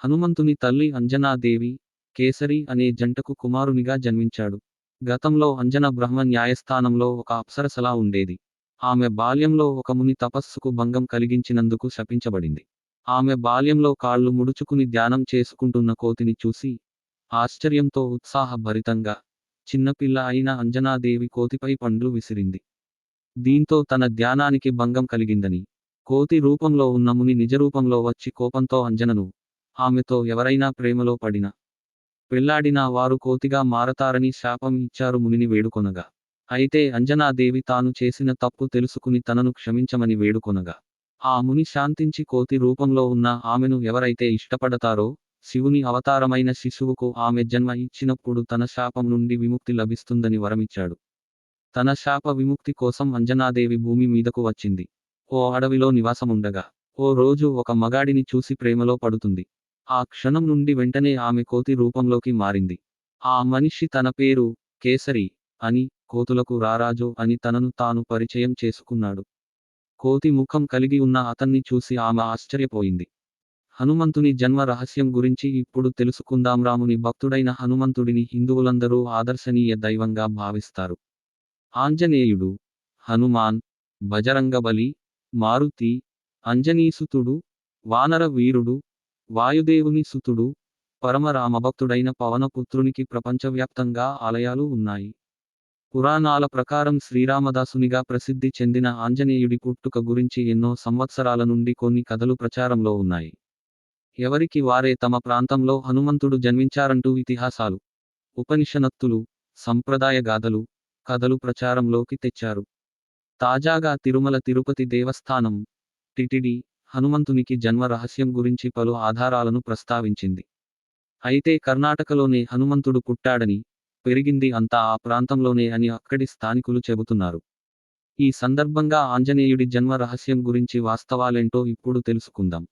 హనుమంతుని తల్లి అంజనాదేవి, కేసరి అనే జంటకు కుమారునిగా జన్మించాడు. గతంలో అంజన బ్రహ్మ న్యాయస్థానంలో ఒక అప్సరసలా ఉండేది. ఆమె బాల్యంలో ఒక ముని తపస్సుకు భంగం కలిగించినందుకు శపించబడింది. ఆమె బాల్యంలో కాళ్ళు ముడుచుకుని ధ్యానం చేసుకుంటున్న కోతిని చూసి ఆశ్చర్యంతో ఉత్సాహభరితంగా చిన్నపిల్ల అయిన అంజనాదేవి కోతిపై పండ్లు విసిరింది. దీంతో తన ధ్యానానికి భంగం కలిగిందని, కోతి రూపంలో ఉన్న ముని నిజరూపంలో వచ్చి కోపంతో అంజనను, ఆమెతో ఎవరైనా ప్రేమలో పడినా పెళ్లాడినా వారు కోతిగా మారతారని శాపం ఇచ్చారు మునిని వేడుకొనగా. అయితే అంజనాదేవి తాను చేసిన తప్పు తెలుసుకుని తనను క్షమించమని వేడుకొనగా, ఆ ముని శాంతించి కోతి రూపంలో ఉన్న ఆమెను ఎవరైతే ఇష్టపడతారో శివుని అవతారమైన శిశువుకు ఆమె జన్మ ఇచ్చినప్పుడు తన శాపం నుండి విముక్తి లభిస్తుందని వరమిచ్చాడు. తన శాప విముక్తి కోసం అంజనాదేవి భూమి మీదకు వచ్చింది. ఓ అడవిలో నివాసముండగా ఓ రోజు ఒక మగాడిని చూసి ప్రేమలో పడుతుంది. ఆ క్షణం నుండి వెంటనే ఆమె కోతి రూపంలోకి మారింది. ఆ మనిషి తన పేరు కేసరి అని, కోతులకు రారాజు అని తనను తాను పరిచయం చేసుకున్నాడు. కోతి ముఖం కలిగి ఉన్న అతన్ని చూసి ఆమె ఆశ్చర్యపోయింది. హనుమంతుని జన్మ రహస్యం గురించి ఇప్పుడు తెలుసుకుందాం. రాముని భక్తుడైన హనుమంతుడిని హిందువులందరూ ఆదర్శనీయ దైవంగా భావిస్తారు. ఆంజనేయుడు, హనుమాన్, బజరంగబలి, మారుతి, అంజనీసుతుడు, వానర వీరుడు, వాయుదేవుని సుతుడు, పరమ రామభక్తుడైన పవనపుత్రునికి ప్రపంచవ్యాప్తంగా ఆలయాలు ఉన్నాయి. పురాణాల ప్రకారం శ్రీరామదాసునిగా ప్రసిద్ధి చెందిన ఆంజనేయుడి పుట్టుక గురించి ఎన్నో సంవత్సరాల నుండి కొన్ని కథలు ప్రచారంలో ఉన్నాయి. ఎవరికి వారే తమ ప్రాంతంలో హనుమంతుడు జన్మించారంటూ ఇతిహాసాలు, ఉపనిషనత్తులు, సంప్రదాయ గాథలు, కథలు ప్రచారంలోకి తెచ్చారు. తాజాగా తిరుమల తిరుపతి దేవస్థానం టిటిడి హనుమంతునికి జన్మ రహస్యం గురించి పలు ఆధారాలను ప్రస్తావించింది. అయితే కర్ణాటకలోనే హనుమంతుడు పుట్టాడని, పెరిగింది అంతా ఆ ప్రాంతంలోనే అని అక్కడి స్థానికులు చెబుతున్నారు. ఈ సందర్భంగా ఆంజనేయుడి జన్మ రహస్యం గురించి వాస్తవాలేంటో ఇప్పుడు తెలుసుకుందాం.